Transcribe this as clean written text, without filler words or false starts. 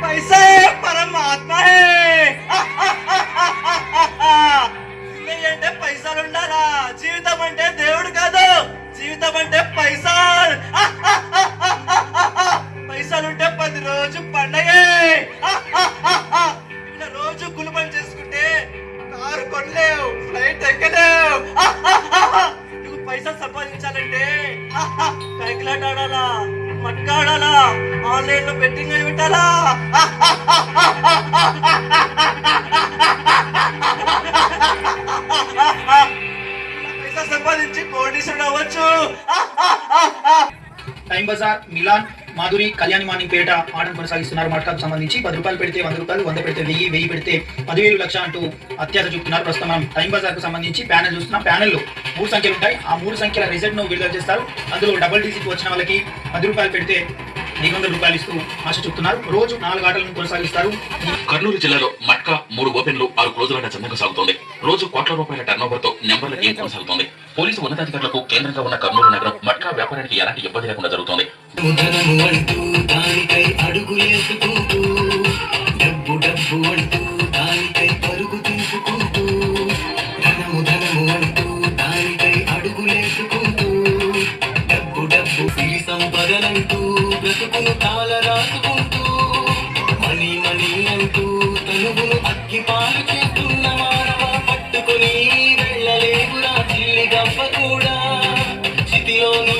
पैसा परमात्मा అంటే పైసలు ఉండాలా, జీవితం అంటే దేవుడు కాదు, జీవితం అంటే పైసా. పైసలుంటే 10 రోజు పండగే. ఇలా రోజు కూలి పని చేసుకుంటే కారు కొనలేవు, ఫ్లైట్ ఎక్కలేవు. నువ్వు పైసలు సంపాదించాలంటే కైకిలాట ఆడాలా, మట్కా ఆడాలా, ఆన్లైన్ లో బెట్టింగ్ అయి పెట్టాలా. పైసా సంపాదించి కోటీశ్వరుడు అవ్వచ్చు. Time bazaar, Milan, Madhuri, Kalyani morning పేట ఆటను కొనసాగిస్తున్నారు. మట్కాకు సంబంధించి 10 రూపాయలు పెడితే 100 రూపాయలు, 100 పెడితే 1000, 1000 పెడితే 10,000 లక్ష అంటూ అత్యాశ చూపుతున్నారు. ప్రస్తుతం మనం టైం బజార్ కు సంబంధించి ప్యానెల్ చూస్తున్నాం. ప్యానెల్లో 3 సంఖ్యలు ఉంటాయి. ఆ 3 సంఖ్యల రిజల్ట్ ను విడుదల చేస్తారు. అందులో డబుల్ డిజిట్ వచ్చిన వాళ్ళకి 10 రూపాయలు పెడితే 500 రూపాయలు ఇస్తూ ఆశ చూపుతున్నారు. రోజు 4 ఆటలను కొనసాగిస్తారు. కర్నూలు జిల్లాలో మట్కా 3 ఓపెన్లు 6 క్లోజుల చందంగా సాగుతోంది. రోజు కోట్ల రూపాయల టర్నోవర్ తో నెంబర్ల గేమ్ కొనసాగుతోంది. పోలీసు ఉన్నతాధికారులకు కేంద్రంగా ఉన్న కర్నూలు నగరం మట్కా వ్యాపారానికి ఎలాంటి ఇబ్బంది లేకుండా జరుగుతోంది. బ్రతుకును కాల రాసుకుంటూ మనీ మనీ అంటూ తనుగును అగ్గి పాలు చేస్తున్న మానవ పట్టుకుని వెళ్ళలేవురా చిల్లి గవ్వ కూడా చితిలోను